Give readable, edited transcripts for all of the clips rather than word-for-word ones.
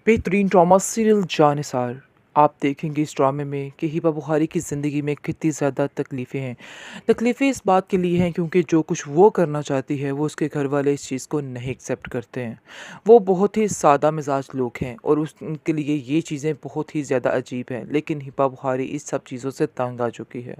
बेहतरीन drama serial Jannisar आप देखेंगे इस ड्रामे में कि हिबा बुखारी की ज़िंदगी में कितनी ज़्यादा तकलीफ़ें हैं। तकलीफ़ें इस बात के लिए हैं क्योंकि जो कुछ वो करना चाहती है वो उसके घर वाले इस चीज़ को नहीं एक्सेप्ट करते हैं। वो बहुत ही सादा मिजाज लोग हैं और उनके लिए ये चीज़ें बहुत ही ज़्यादा अजीब हैं, लेकिन हिबा बुखारी इस सब चीज़ों से तंग आ चुकी है।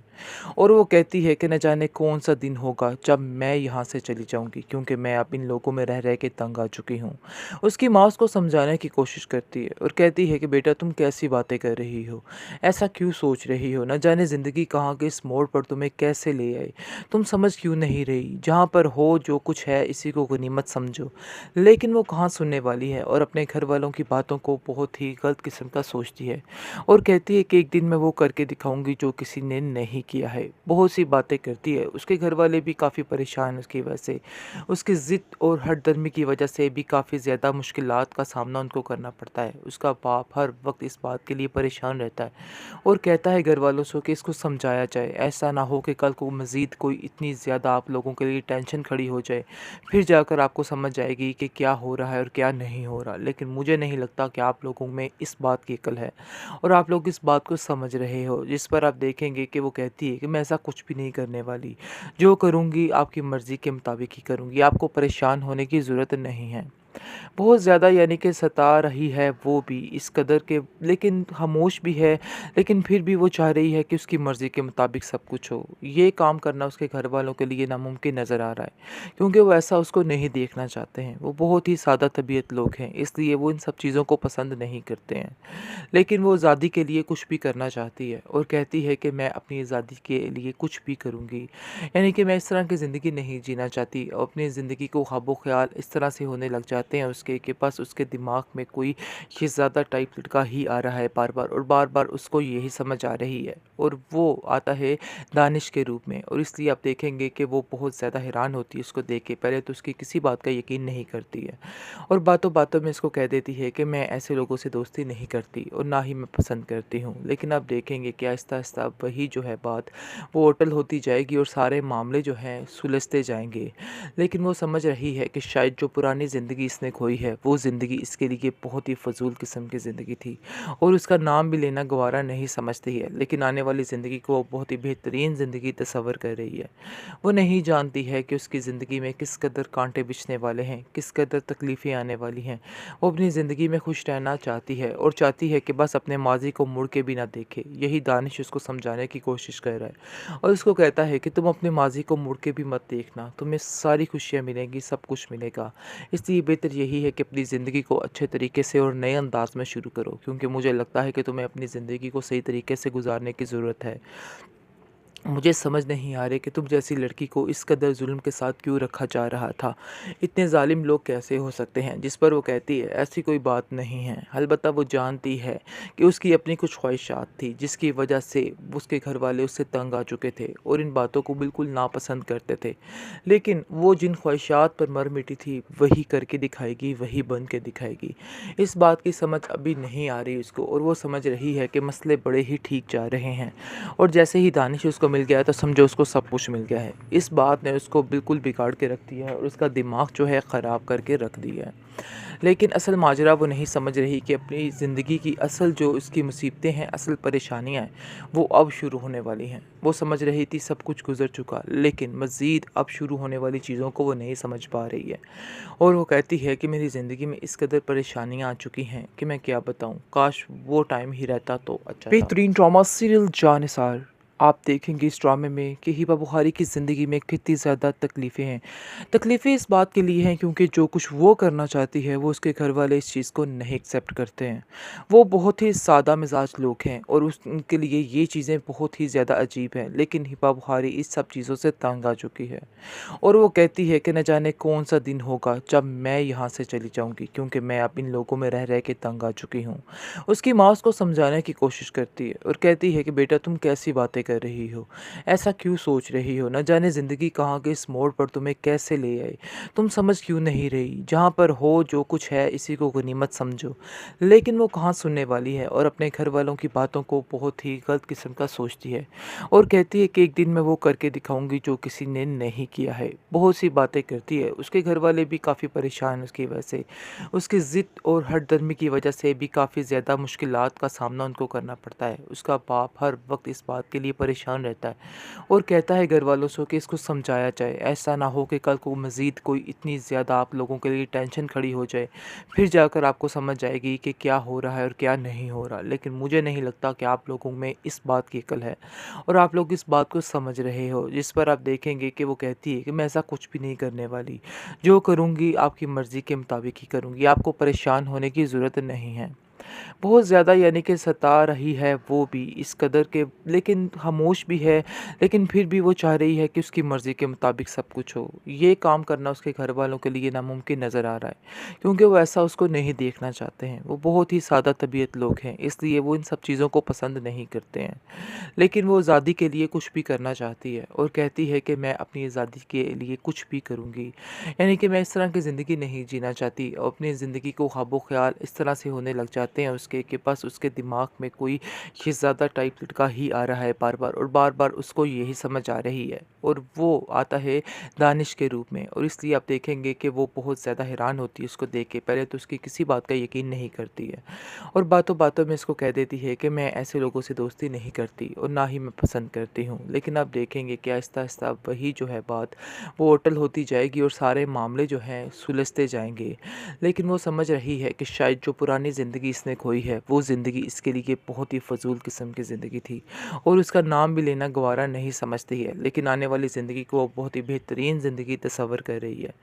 और वो कहती है कि न जाने कौन सा दिन होगा जब मैं यहाँ से चली जाऊँगी, क्योंकि मैं अब इन लोगों में रह रह के तंग आ चुकी हूँ। उसकी माँ उसको समझाने की कोशिश करती है और कहती है कि बेटा तुम कैसी बातें कर रही हो, ऐसा क्यों सोच रही हो, न जाने ज़िंदगी कहाँ के इस मोड़ पर तुम्हें कैसे ले आई, तुम समझ क्यों नहीं रही, जहाँ पर हो जो कुछ है इसी को गनीमत समझो। लेकिन वो कहाँ सुनने वाली है और अपने घर वालों की बातों को बहुत ही गलत किस्म का सोचती है और कहती है कि एक दिन मैं वो करके दिखाऊंगी जो किसी ने नहीं किया है। बहुत सी बातें करती है, उसके घर वाले भी काफ़ी परेशान हैं उसकी वजह से। उसकी ज़िद और हठधर्मी की वजह से भी काफ़ी ज़्यादा मुश्किलात का सामना उनको करना पड़ता है। उसका बाप हर वक्त इस बात के लिए परेशान रहता है और कहता है घर वालों से कि इसको समझाया जाए, ऐसा ना हो कि कल को मज़ीद कोई इतनी ज़्यादा आप लोगों के लिए टेंशन खड़ी हो जाए, फिर जाकर आपको समझ आएगी कि क्या हो रहा है और क्या नहीं हो रहा। लेकिन मुझे नहीं लगता कि आप लोगों में इस बात की अकल है और आप लोग इस बात को समझ रहे हो, जिस पर आप देखेंगे कि वो कहती है कि मैं ऐसा कुछ भी नहीं करने वाली, जो करूँगी आपकी मर्ज़ी के मुताबिक ही करूँगी, आपको परेशान होने की ज़रूरत नहीं है। बहुत ज़्यादा यानी कि सता रही है वो भी इस कदर के, लेकिन खामोश भी है, लेकिन फिर भी वो चाह रही है कि उसकी मर्ज़ी के मुताबिक सब कुछ हो। ये काम करना उसके घर वालों के लिए नामुमकिन नज़र आ रहा है, क्योंकि वो ऐसा उसको नहीं देखना चाहते हैं। वो बहुत ही सादा तबीयत लोग हैं, इसलिए वो इन सब चीज़ों को पसंद नहीं करते हैं। लेकिन वो आज़ादी के लिए कुछ भी करना चाहती है और कहती है कि मैं अपनी आज़ादी के लिए कुछ भी करूँगी। यानी कि मैं इस तरह की ज़िंदगी नहीं जीना चाहती और अपनी ज़िंदगी को ख्वाबो ख़याल इस तरह से होने लग जाते हैं उसके कि बस उसके दिमाग में कोई शहज़ादा टाइप लड़का ही आ रहा है बार-बार और बार-बार उसको यही समझ आ रही है और वो आता है दानिश के रूप में। और इसलिए आप देखेंगे कि वो बहुत ज़्यादा हैरान होती है उसको देख के। पहले तो उसकी किसी बात का यकीन नहीं करती है और बातों-बातों में इसको कह देती है कि मैं ऐसे लोगों से दोस्ती नहीं करती और ना ही मैं पसंद करती हूँ। लेकिन आप देखेंगे कि आहिस्ता-आहिस्ता वही जो है बात वो उटल होती जाएगी और सारे मामले जो हैं सुलझते जाएँगे। लेकिन वो समझ रही है कि शायद जो पुरानी ज़िंदगी इसने खोई है, वो ज़िंदगी इसके लिए बहुत ही फ़ज़ूल किस्म की ज़िंदगी थी और उसका नाम भी लेना गवारा नहीं समझती है। लेकिन आने वाली ज़िंदगी को वो बहुत ही बेहतरीन ज़िंदगी तस्वर कर रही है। वो नहीं जानती है कि उसकी ज़िंदगी में किस कदर कांटे बिछने वाले हैं, किस कदर तकलीफ़ें आने वाली हैं। वो अपनी ज़िंदगी में खुश रहना चाहती है और चाहती है कि बस अपने माज़ी को मुड़ के भी ना देखे। यही दानिश उसको समझाने की कोशिश कर रहा है और उसको कहता है कि तुम अपने माज़ी को मुड़ के भी मत देखना, तुम्हें सारी खुशियाँ मिलेंगी, सब कुछ मिलेगा। इसलिए बेहतर यही है कि अपनी ज़िंदगी को अच्छे तरीके से और नए अंदाज़ में शुरू करो, क्योंकि मुझे लगता है कि तुम्हें अपनी ज़िंदगी को सही तरीके से गुज़ारने की ज़रूरत है। मुझे समझ नहीं आ रही कि तुम जैसी लड़की को इस कदर जुल्म के साथ क्यों रखा जा रहा था। इतने ज़ालिम लोग कैसे हो सकते हैं? जिस पर वो कहती है ऐसी कोई बात नहीं है। अलबत्ता वो जानती है कि उसकी अपनी कुछ ख्वाहिशात थी जिसकी वजह से उसके घर वाले उससे तंग आ चुके थे और इन बातों को बिल्कुल नापसंद करते थे। लेकिन वो जिन ख्वाहिशात पर मर मिटी थी वही करके दिखाएगी, वही बन के दिखाएगी। इस बात की समझ अभी नहीं आ रही उसको और वो समझ रही है कि मसले बड़े ही ठीक जा रहे हैं और जैसे ही दानिश उसको मिल गया है तो समझो उसको सब कुछ मिल गया है। इस बात ने उसको बिल्कुल बिगाड़ के रख दिया है और उसका दिमाग जो है ख़राब करके रख दिया है। लेकिन असल माजरा वो नहीं समझ रही कि अपनी ज़िंदगी की असल जो उसकी मुसीबतें हैं, असल परेशानियाँ हैं, वो अब शुरू होने वाली हैं। वो समझ रही थी सब कुछ गुज़र चुका, लेकिन मज़ीद अब शुरू होने वाली चीज़ों को वो नहीं समझ पा रही है और वो कहती है कि मेरी ज़िंदगी में इस कदर परेशानियाँ आ चुकी हैं कि मैं क्या बताऊँ, काश वो टाइम ही रहता तो अच्छा था। बेहतरीन ड्रामा सीरियल जानिसार आप देखेंगे इस ड्रामे में कि हिबा बुखारी की ज़िंदगी में कितनी ज़्यादा तकलीफ़ें हैं। तकलीफ़ें इस बात के लिए हैं क्योंकि जो कुछ वो करना चाहती है वो उसके घर वाले इस चीज़ को नहीं एक्सेप्ट करते हैं। वो बहुत ही सादा मिजाज लोग हैं और उनके लिए ये चीज़ें बहुत ही ज़्यादा अजीब हैं, लेकिन हिबा बुखारी इस सब चीज़ों से तंग आ चुकी है और वो कहती है कि न जाने कौन सा दिन होगा जब मैं यहाँ से चली जाऊँगी, क्योंकि मैं अब इन लोगों में रह रह के तंग आ चुकी हूँ। उसकी माँ उसको समझाने की कोशिश करती है और कहती है कि बेटा तुम कैसी बातें कर रही हो? ऐसा क्यों सोच रही हो? न जाने ज़िंदगी कहाँ के इस मोड़ पर तुम्हें कैसे ले आए। तुम समझ क्यों नहीं रही? जहाँ पर हो जो कुछ है इसी को गनीमत समझो। लेकिन वो कहाँ सुनने वाली है और अपने घर वालों की बातों को बहुत ही गलत किस्म का सोचती है और कहती है कि एक दिन मैं वो करके दिखाऊँगी जो किसी ने नहीं किया है। बहुत सी बातें करती है। उसके घर वाले भी काफ़ी परेशान हैं उसकी वजह से। उसकी ज़िद और हठधर्मी की वजह से भी काफ़ी ज़्यादा मुश्किलात का सामना उनको करना पड़ता है। उसका बाप हर वक़्त इस बात के लिए परेशान रहता है और कहता है घर वालों से कि इसको समझाया जाए। ऐसा ना हो कि कल को मज़ीद कोई इतनी ज़्यादा आप लोगों के लिए टेंशन खड़ी हो जाए। फिर जाकर आपको समझ आएगी कि क्या हो रहा है और क्या नहीं हो रहा। लेकिन मुझे नहीं लगता कि आप लोगों में इस बात की अकल है और आप लोग इस बात को समझ रहे हो। जिस पर आप देखेंगे कि वो कहती है कि मैं ऐसा कुछ भी नहीं करने वाली। जो करूँगी आपकी मर्ज़ी के मुताबिक ही करूँगी। आपको परेशान होने की ज़रूरत नहीं है। बहुत ज़्यादा यानी कि सता रही है वो भी इस कदर के, लेकिन खामोश भी है, लेकिन फिर भी वो चाह रही है कि उसकी मर्ज़ी के मुताबिक सब कुछ हो। ये काम करना उसके घर वालों के लिए नामुमकिन नज़र आ रहा है क्योंकि वो ऐसा उसको नहीं देखना चाहते हैं। वो बहुत ही सादा तबीयत लोग हैं, इसलिए वो इन सब चीज़ों को पसंद नहीं करते हैं। लेकिन वो आज़ादी के लिए कुछ भी करना चाहती है और कहती है कि मैं अपनी आज़ादी के लिए कुछ भी करूँगी। यानी कि मैं इस तरह की ज़िंदगी नहीं जीना चाहती और अपनी ज़िंदगी को ख्वाबो-ख़याल इस तरह से होने लग जाते हैं उसके कि बस उसके दिमाग में कोई शहज़ादा टाइप लड़का ही आ रहा है बार-बार और बार-बार उसको यही समझ आ रही है और वो आता है दानिश के रूप में और इसलिए आप देखेंगे कि वो बहुत ज़्यादा हैरान होती है उसको देख के। पहले तो उसकी किसी बात का यकीन नहीं करती है और बातों-बातों में इसको कह देती है कि मैं ऐसे लोगों से दोस्ती नहीं करती और ना ही मैं पसंद करती हूँ। लेकिन आप देखेंगे कि आहिस्ता-आहिस्ता वही जो है बात वो अटल होती जाएगी और सारे मामले जो हैं सुलझते जाएँगे। लेकिन वो समझ रही है कि शायद जो पुरानी ज़िंदगी इसने खोई है, वो ज़िंदगी इसके लिए बहुत ही फ़ज़ूल किस्म की ज़िंदगी थी और उसका नाम भी लेना गवारा नहीं समझती है। लेकिन आने वाली ज़िंदगी को वो बहुत ही बेहतरीन ज़िंदगी तस्वर कर रही है।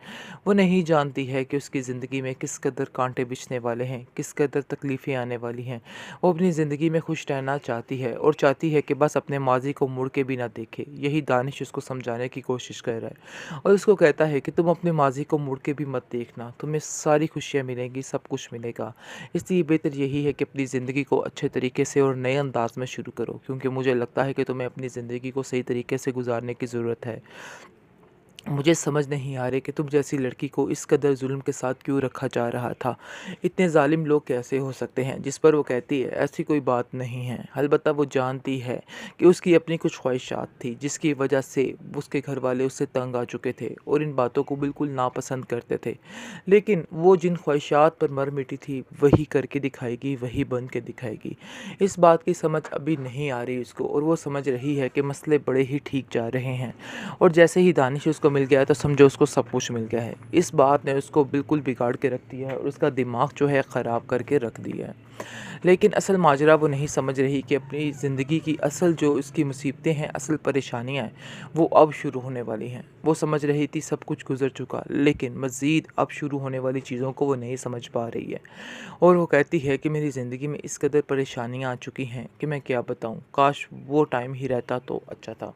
वो नहीं जानती है कि उसकी ज़िंदगी में किस कदर कांटे बिछने वाले हैं, किस कदर तकलीफ़ें आने वाली हैं। वो अपनी ज़िंदगी में खुश रहना चाहती है और चाहती है कि बस अपने माज़ी को मुड़ के भी ना देखे। यही दानिश उसको समझाने की कोशिश कर रहा है और उसको कहता है कि तुम अपने माज़ी को मुड़ के भी मत देखना, तुम्हें सारी खुशियाँ मिलेंगी, सब कुछ मिलेगा। इसलिए बेहतर यही है कि अपनी ज़िंदगी को अच्छे तरीके से और नए अंदाज में शुरू करो क्योंकि मुझे लगता है कि तुम्हें अपनी ज़िंदगी को सही तरीके से गुजारने की ज़रूरत है। मुझे समझ नहीं आ रही कि तुम जैसी लड़की को इस कदर जुल्म के साथ क्यों रखा जा रहा था। इतने ज़ालिम लोग कैसे हो सकते हैं? जिस पर वो कहती है ऐसी कोई बात नहीं है। अलबत्ता वो जानती है कि उसकी अपनी कुछ ख्वाहिशात थी जिसकी वजह से उसके घर वाले उससे तंग आ चुके थे और इन बातों को बिल्कुल नापसंद करते थे। लेकिन वो जिन ख्वाहिशात पर मर मिटी थी वही करके दिखाएगी, वही बन के दिखाएगी। इस बात की समझ अभी नहीं आ रही उसको और वो समझ रही है कि मसले बड़े ही ठीक जा रहे हैं और जैसे ही दानिश उसको मिल गया है तो समझो उसको सब कुछ मिल गया है। इस बात ने उसको बिल्कुल बिगाड़ के रख दिया है और उसका दिमाग जो है ख़राब करके रख दिया है। लेकिन असल माजरा वो नहीं समझ रही कि अपनी ज़िंदगी की असल जो उसकी मुसीबतें हैं, असल परेशानियाँ हैं, वो अब शुरू होने वाली हैं। वो समझ रही थी सब कुछ गुज़र चुका, लेकिन मज़ीद अब शुरू होने वाली चीज़ों को वो नहीं समझ पा रही है और वो कहती है कि मेरी ज़िंदगी में इस कदर परेशानियाँ आ चुकी हैं कि मैं क्या बताऊँ, काश वो टाइम ही रहता तो अच्छा था।